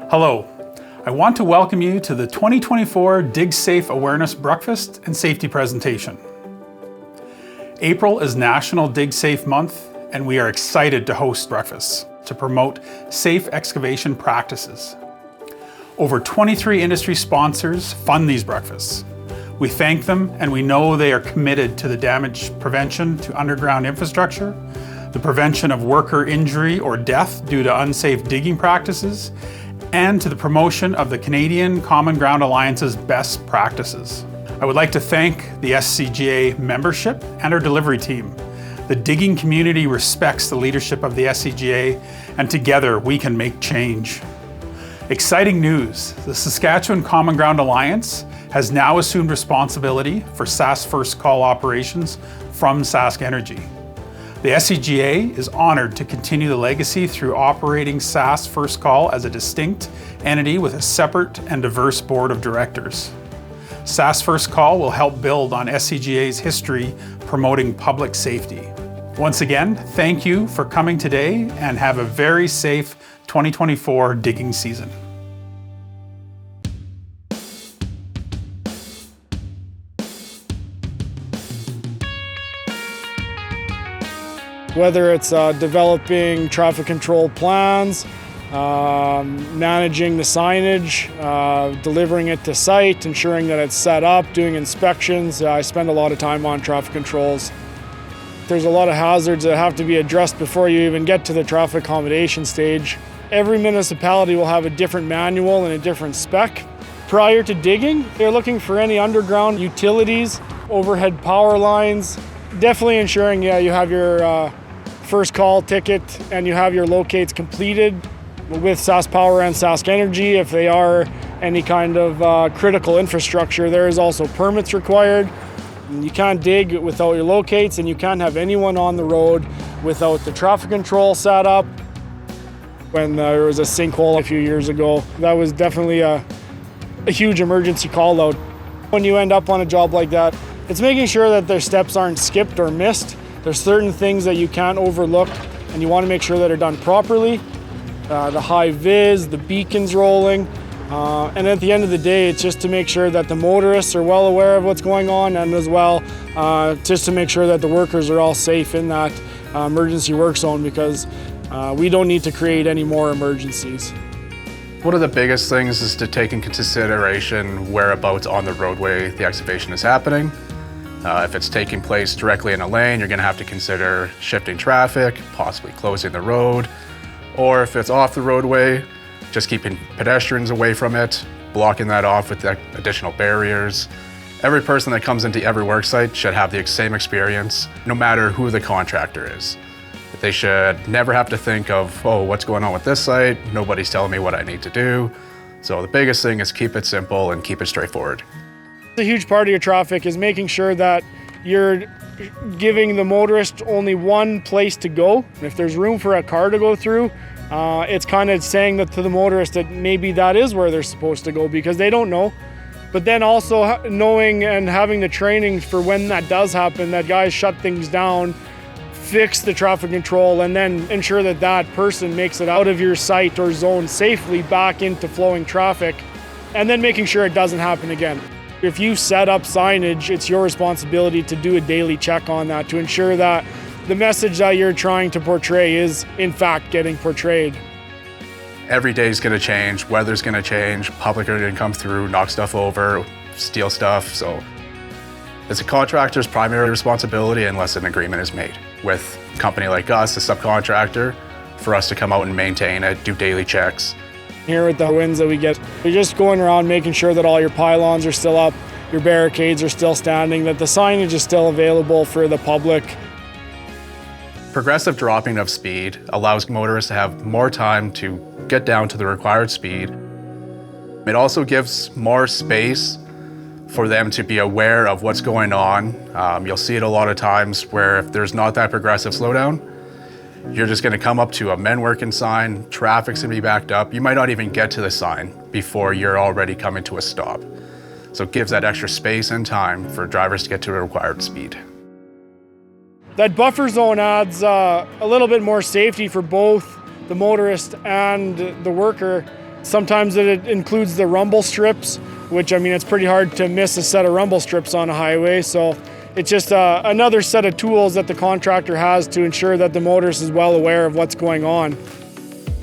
Hello, I want to welcome you to the 2024 Dig Safe Awareness Breakfast and Safety Presentation. April is National Dig Safe Month, and we are excited to host breakfasts to promote safe excavation practices. Over 23 industry sponsors fund these breakfasts. We thank them, and we know they are committed to the damage prevention to underground infrastructure, the prevention of worker injury or death due to unsafe digging practices, and to the promotion of the Canadian Common Ground Alliance's best practices. I would like to thank the SCGA membership and our delivery team. The digging community respects the leadership of the SCGA, and together we can make change. Exciting news, the Saskatchewan Common Ground Alliance has now assumed responsibility for SAS First Call operations from Sask Energy. The SCGA is honored to continue the legacy through operating SAS First Call as a distinct entity with a separate and diverse board of directors. SAS First Call will help build on SCGA's history promoting public safety. Once again, thank you for coming today and have a very safe 2024 digging season. Whether it's developing traffic control plans, managing the signage, delivering it to site, ensuring that it's set up, doing inspections. I spend a lot of time on traffic controls. There's a lot of hazards that have to be addressed before you even get to the traffic accommodation stage. Every municipality will have a different manual and a different spec. Prior to digging, they're looking for any underground utilities, overhead power lines. Definitely ensuring you have your first call ticket and you have your locates completed with Sask Power and Sask Energy. If they are any kind of critical infrastructure, there is also permits required. You can't dig without your locates, and you can't have anyone on the road without the traffic control set up. When there was a sinkhole a few years ago, that was definitely a huge emergency call out. When you end up on a job like that, it's making sure that their steps aren't skipped or missed. There's certain things that you can't overlook, and you want to make sure that they're done properly. The high vis, the beacons rolling, and at the end of the day, it's just to make sure that the motorists are well aware of what's going on, and as well, just to make sure that the workers are all safe in that emergency work zone, because we don't need to create any more emergencies. One of the biggest things is to take into consideration whereabouts on the roadway the excavation is happening. If it's taking place directly in a lane, you're going to have to consider shifting traffic, possibly closing the road. Or if it's off the roadway, just keeping pedestrians away from it, blocking that off with additional barriers. Every person that comes into every work site should have the same experience, no matter who the contractor is. They should never have to think of, oh, what's going on with this site? Nobody's telling me what I need to do. So the biggest thing is keep it simple and keep it straightforward. A huge part of your traffic is making sure that you're giving the motorist only one place to go. If there's room for a car to go through, it's kind of saying that to the motorist that maybe that is where they're supposed to go, because they don't know. But then also knowing and having the training for when that does happen, that guys shut things down, fix the traffic control, and then ensure that that person makes it out of your site or zone safely back into flowing traffic, and then making sure it doesn't happen again. If you set up signage, it's your responsibility to do a daily check on that to ensure that the message that you're trying to portray is in fact getting portrayed. Every day is going to change, weather's going to change, public are going to come through, knock stuff over, steal stuff. So it's a contractor's primary responsibility unless an agreement is made with a company like us, a subcontractor, for us to come out and maintain it, do daily checks. Here with the winds that we get, you're just going around making sure that all your pylons are still up, your barricades are still standing, that the signage is still available for the public. Progressive dropping of speed allows motorists to have more time to get down to the required speed. It also gives more space for them to be aware of what's going on. You'll see it a lot of times where if there's not that progressive slowdown, you're just gonna come up to a men working sign, traffic's gonna be backed up. You might not even get to the sign before you're already coming to a stop. So it gives that extra space and time for drivers to get to a required speed. That buffer zone adds a little bit more safety for both the motorist and the worker. Sometimes it includes the rumble strips, which, I mean, it's pretty hard to miss a set of rumble strips on a highway. So it's just another set of tools that the contractor has to ensure that the motorist is well aware of what's going on.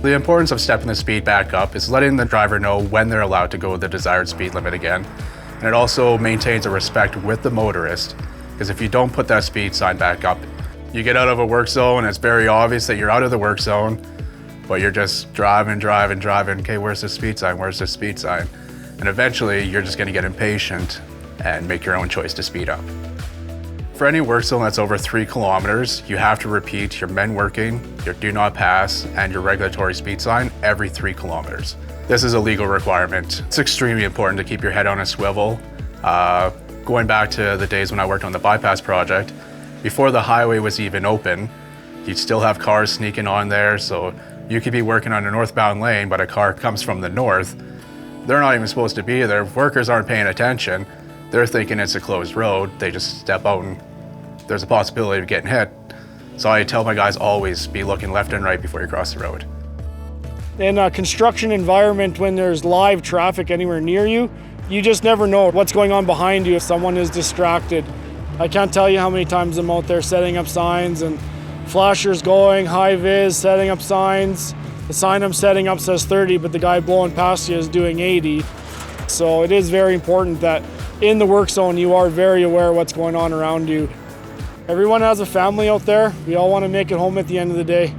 The importance of stepping the speed back up is letting the driver know when they're allowed to go the desired speed limit again. And it also maintains a respect with the motorist, because if you don't put that speed sign back up, you get out of a work zone and it's very obvious that you're out of the work zone, but you're just driving. Okay, where's the speed sign? Where's the speed sign? And eventually you're just gonna get impatient and make your own choice to speed up. For any work zone that's over 3 kilometers, you have to repeat your men working, your do not pass, and your regulatory speed sign every 3 kilometers. This is a legal requirement. It's extremely important to keep your head on a swivel. Going back to the days when I worked on the bypass project, before the highway was even open, you'd still have cars sneaking on there, so you could be working on a northbound lane, but a car comes from the north. They're not even supposed to be there. Workers aren't paying attention. They're thinking it's a closed road. They just step out and there's a possibility of getting hit. So I tell my guys always be looking left and right before you cross the road. In a construction environment, when there's live traffic anywhere near you, you just never know what's going on behind you if someone is distracted. I can't tell you how many times I'm out there setting up signs and flashers going, high vis, setting up signs. The sign I'm setting up says 30, but the guy blowing past you is doing 80. So it is very important that in the work zone, you are very aware of what's going on around you. Everyone has a family out there. We all want to make it home at the end of the day.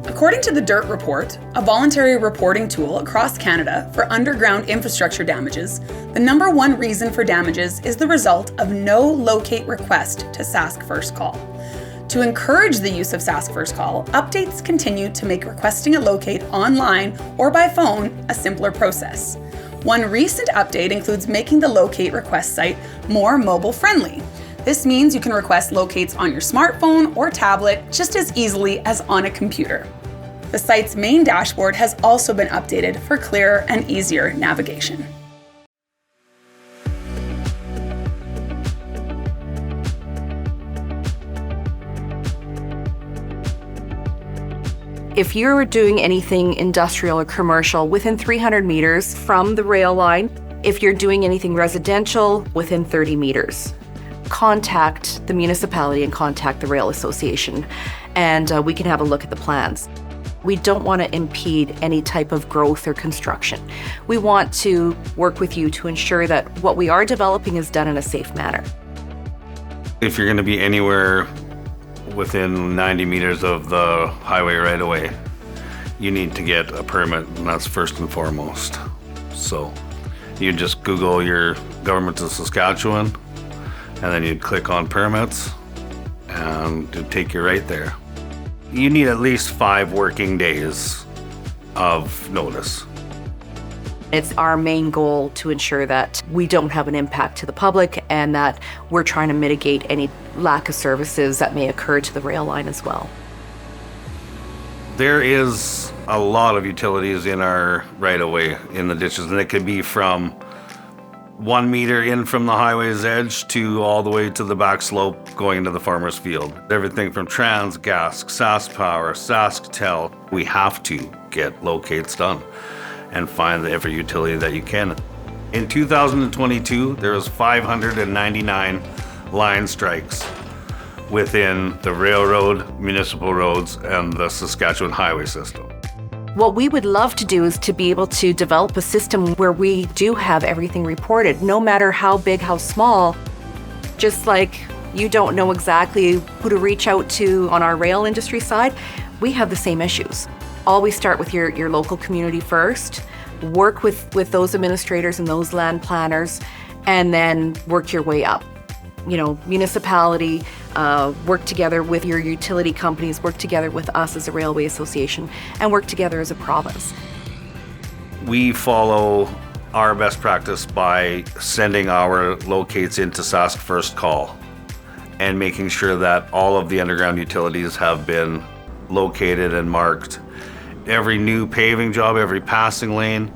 According to the DIRT report, a voluntary reporting tool across Canada for underground infrastructure damages, the number one reason for damages is the result of no locate request to Sask First Call. To encourage the use of Sask First Call, updates continue to make requesting a locate online or by phone a simpler process. One recent update includes making the locate request site more mobile friendly. This means you can request locates on your smartphone or tablet just as easily as on a computer. The site's main dashboard has also been updated for clearer and easier navigation. If you're doing anything industrial or commercial within 300 meters from the rail line, if you're doing anything residential within 30 meters, contact the municipality and contact the rail association, and we can have a look at the plans. We don't want to impede any type of growth or construction. We want to work with you to ensure that what we are developing is done in a safe manner. If you're going to be anywhere within 90 meters of the highway right away, you need to get a permit, and that's first and foremost. So you just Google your government of Saskatchewan, and then you'd click on permits, and it'd take you right there. You need at least 5 working days of notice. It's our main goal to ensure that we don't have an impact to the public and that we're trying to mitigate any lack of services that may occur to the rail line as well. There is a lot of utilities in our right-of-way in the ditches, and it could be from 1 meter in from the highway's edge to all the way to the back slope going into the farmer's field. Everything from Transgas, SaskPower, SaskTel. We have to get locates done and find every utility that you can. In 2022, there was 599 line strikes within the railroad, municipal roads, and the Saskatchewan highway system. What we would love to do is to be able to develop a system where we do have everything reported, no matter how big, how small. Just like you don't know exactly who to reach out to on our rail industry side, we have the same issues. Always start with your local community first, work with those administrators and those land planners, and then work your way up. You know, municipality, work together with your utility companies, work together with us as a railway association, and work together as a province. We follow our best practice by sending our locates into Sask First Call and making sure that all of the underground utilities have been located and marked Every new paving job, every passing lane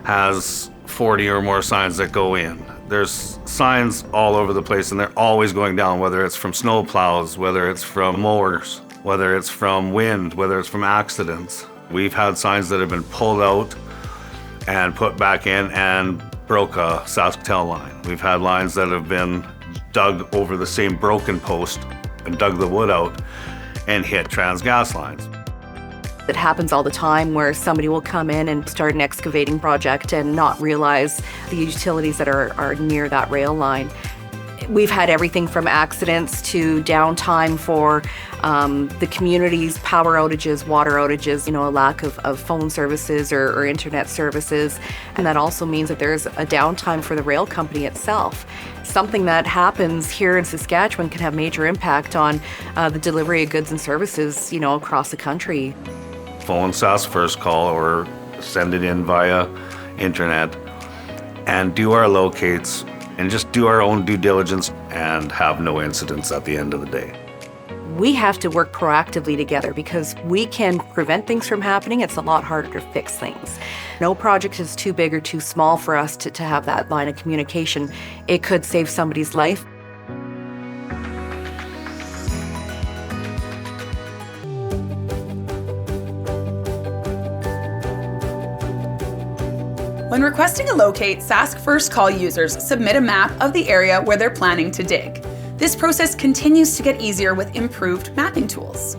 has 40 or more signs that go in. There's signs all over the place and they're always going down, whether it's from snow plows, whether it's from mowers, whether it's from wind, whether it's from accidents. We've had signs that have been pulled out and put back in and broke a Saskatchewan line. We've had lines that have been dug over the same broken post and dug the wood out and hit trans gas lines. It happens all the time where somebody will come in and start an excavating project and not realize the utilities that are near that rail line. We've had everything from accidents to downtime for the community's power outages, water outages, a lack of phone services or internet services. And that also means that there's a downtime for the rail company itself. Something that happens here in Saskatchewan can have major impact on the delivery of goods and services, across the country. Phone SAS first call or send it in via internet and do our locates and just do our own due diligence and have no incidents at the end of the day. We have to work proactively together because we can prevent things from happening. It's a lot harder to fix things. No project is too big or too small for us to have that line of communication. It could save somebody's life. When requesting a locate, Sask First Call users submit a map of the area where they're planning to dig. This process continues to get easier with improved mapping tools.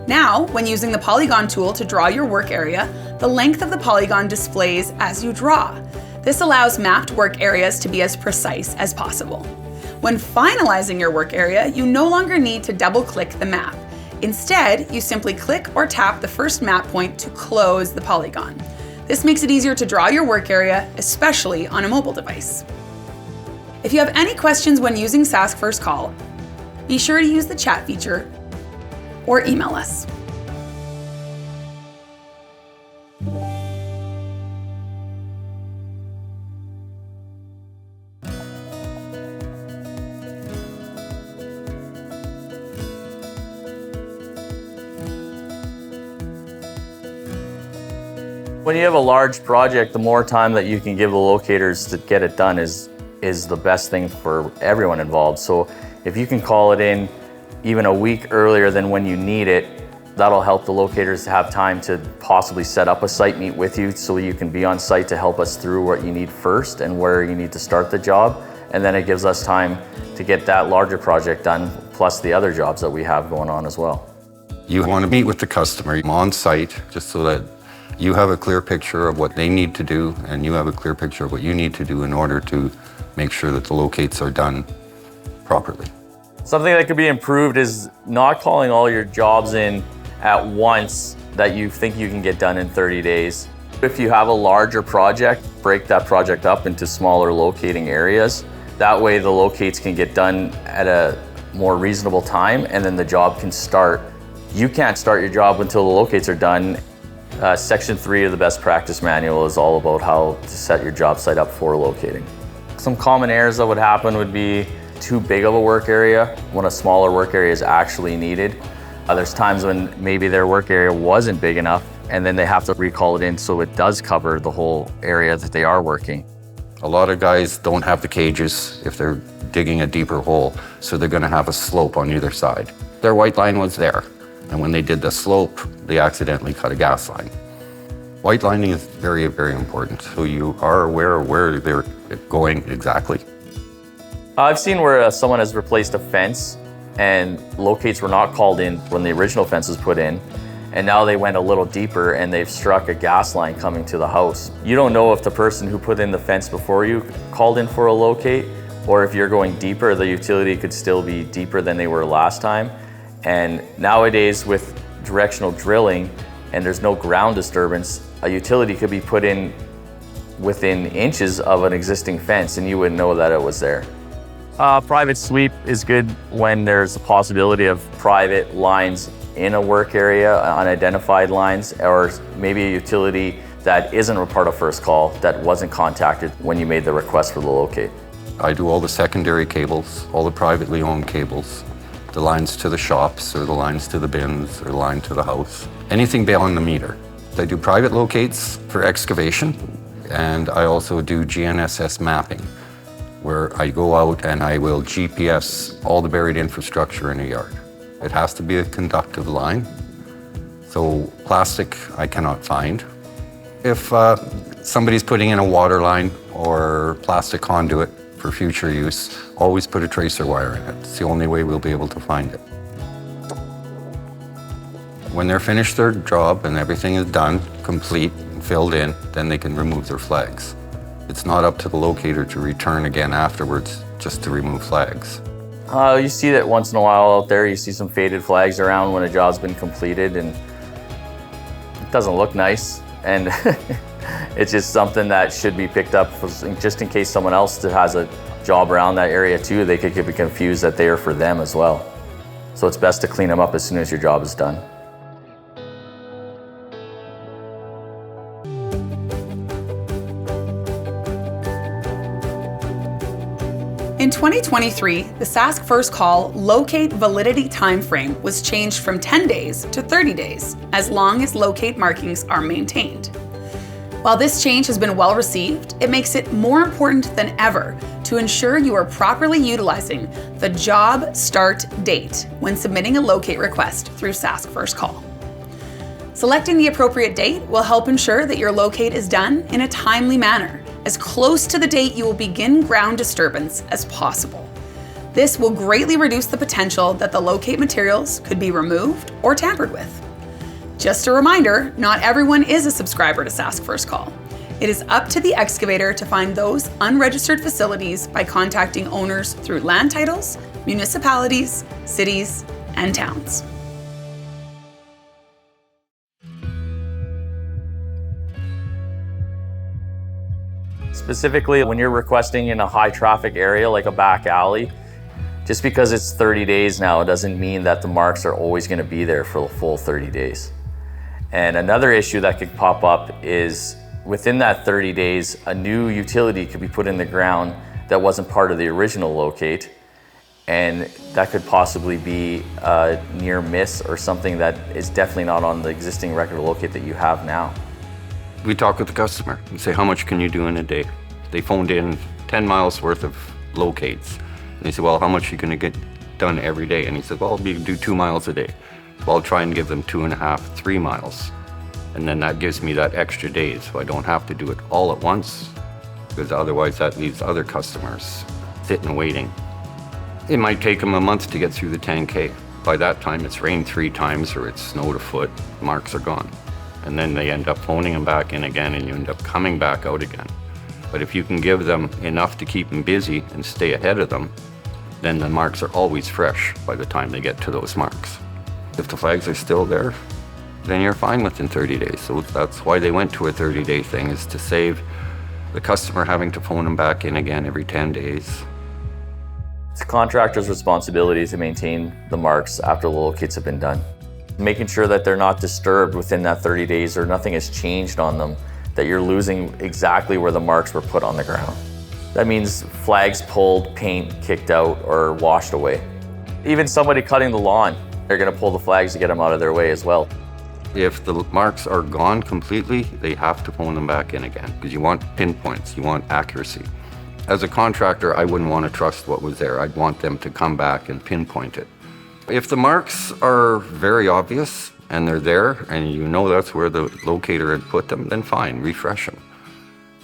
Now, when using the polygon tool to draw your work area, the length of the polygon displays as you draw. This allows mapped work areas to be as precise as possible. When finalizing your work area, you no longer need to double-click the map. Instead, you simply click or tap the first map point to close the polygon. This makes it easier to draw your work area, especially on a mobile device. If you have any questions when using Sask First Call, be sure to use the chat feature or email us. When you have a large project, the more time that you can give the locators to get it done is the best thing for everyone involved. So if you can call it in even a week earlier than when you need it, that'll help the locators have time to possibly set up a site meet with you so you can be on site to help us through what you need first and where you need to start the job. And then it gives us time to get that larger project done, plus the other jobs that we have going on as well. You want to meet with the customer on site just so that you have a clear picture of what they need to do and you have a clear picture of what you need to do in order to make sure that the locates are done properly. Something that could be improved is not calling all your jobs in at once that you think you can get done in 30 days. If you have a larger project, break that project up into smaller locating areas. That way the locates can get done at a more reasonable time and then the job can start. You can't start your job until the locates are done. Section 3 of the best practice manual is all about how to set your job site up for locating. Some common errors that would happen would be too big of a work area when a smaller work area is actually needed. There's times when maybe their work area wasn't big enough and then they have to recall it in so it does cover the whole area that they are working. A lot of guys don't have the cages if they're digging a deeper hole, so they're going to have a slope on either side. Their white line was there, and when they did the slope, they accidentally cut a gas line. White lining is very, very important, so you are aware of where they're going exactly. I've seen where someone has replaced a fence and locates were not called in when the original fence was put in, and now they went a little deeper and they've struck a gas line coming to the house. You don't know if the person who put in the fence before you called in for a locate, or if you're going deeper, the utility could still be deeper than they were last time. And nowadays with directional drilling and there's no ground disturbance, a utility could be put in within inches of an existing fence and you wouldn't know that it was there. Private sweep is good when there's a possibility of private lines in a work area, unidentified lines, or maybe a utility that isn't a part of first call that wasn't contacted when you made the request for the locate. I do all the secondary cables, all the privately owned cables, the lines to the shops or the lines to the bins or the line to the house. Anything beyond the meter. I do private locates for excavation, and I also do GNSS mapping, where I go out and I will GPS all the buried infrastructure in a yard. It has to be a conductive line, so plastic I cannot find. If somebody's putting in a water line or plastic conduit for future use, always put a tracer wire in it. It's the only way we'll be able to find it. When they're finished their job and everything is done, complete, filled in, then they can remove their flags. It's not up to the locator to return again afterwards just to remove flags. You see that once in a while out there. You see some faded flags around when a job's been completed, and it doesn't look nice. And it's just something that should be picked up just in case someone else that has a job around that area too, they could be confused that they are for them as well. So it's best to clean them up as soon as your job is done. In 2023, the Sask First Call locate validity timeframe was changed from 10 days to 30 days, as long as locate markings are maintained. While this change has been well received, it makes it more important than ever to ensure you are properly utilizing the job start date when submitting a locate request through Sask First Call. Selecting the appropriate date will help ensure that your locate is done in a timely manner, as close to the date you will begin ground disturbance as possible. This will greatly reduce the potential that the locate materials could be removed or tampered with. Just a reminder, not everyone is a subscriber to Sask First Call. It is up to the excavator to find those unregistered facilities by contacting owners through land titles, municipalities, cities, and towns. Specifically, when you're requesting in a high traffic area like a back alley, just because it's 30 days now, it doesn't mean that the marks are always going to be there for the full 30 days. And another issue that could pop up is within that 30 days, a new utility could be put in the ground that wasn't part of the original locate, and that could possibly be a near miss or something that is definitely not on the existing record of locate that you have now. We talk with the customer and say, how much can you do in a day? They phoned in 10 miles worth of locates. And they said, well, how much are you gonna get done every day? And he said, well, I'll do 2 miles a day. So I'll try and give them 2.5, 3 miles. And then that gives me that extra day, so I don't have to do it all at once, because otherwise that leaves other customers sitting waiting. It might take them a month to get through the 10K. By that time, it's rained 3 times or it's snowed a foot, marks are gone. And then they end up phoning them back in again, and you end up coming back out again. But if you can give them enough to keep them busy and stay ahead of them, then the marks are always fresh by the time they get to those marks. If the flags are still there, then you're fine within 30 days. So that's why they went to a 30-day thing, is to save the customer having to phone them back in again every 10 days. It's the contractor's responsibility to maintain the marks after the locates have been done. Making sure that they're not disturbed within that 30 days or nothing has changed on them, that you're losing exactly where the marks were put on the ground. That means flags pulled, paint kicked out, or washed away. Even somebody cutting the lawn, they're gonna pull the flags to get them out of their way as well. If the marks are gone completely, they have to phone them back in again, because you want pinpoints, you want accuracy. As a contractor, I wouldn't want to trust what was there. I'd want them to come back and pinpoint it. If the marks are very obvious and they're there and you know that's where the locator had put them, then fine, refresh them.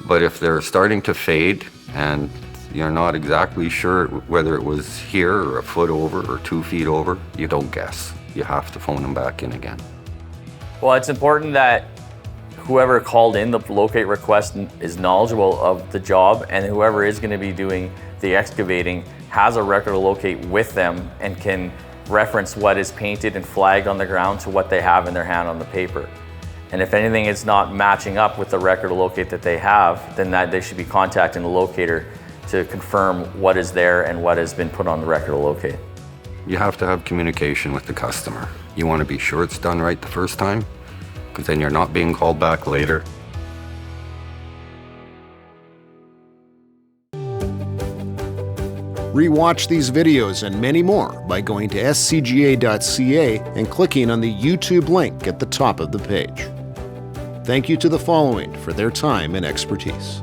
But if they're starting to fade and you're not exactly sure whether it was here or a foot over or 2 feet over, you don't guess. You have to phone them back in again. Well, it's important that whoever called in the locate request is knowledgeable of the job, and whoever is going to be doing the excavating has a record of locate with them and can reference what is painted and flagged on the ground to what they have in their hand on the paper. And if anything is not matching up with the record of locate that they have, then that they should be contacting the locator to confirm what is there and what has been put on the record of locate. You have to have communication with the customer. You want to be sure it's done right the first time, because then you're not being called back later. Rewatch these videos and many more by going to scga.ca and clicking on the YouTube link at the top of the page. thank you to the following for their time and expertise.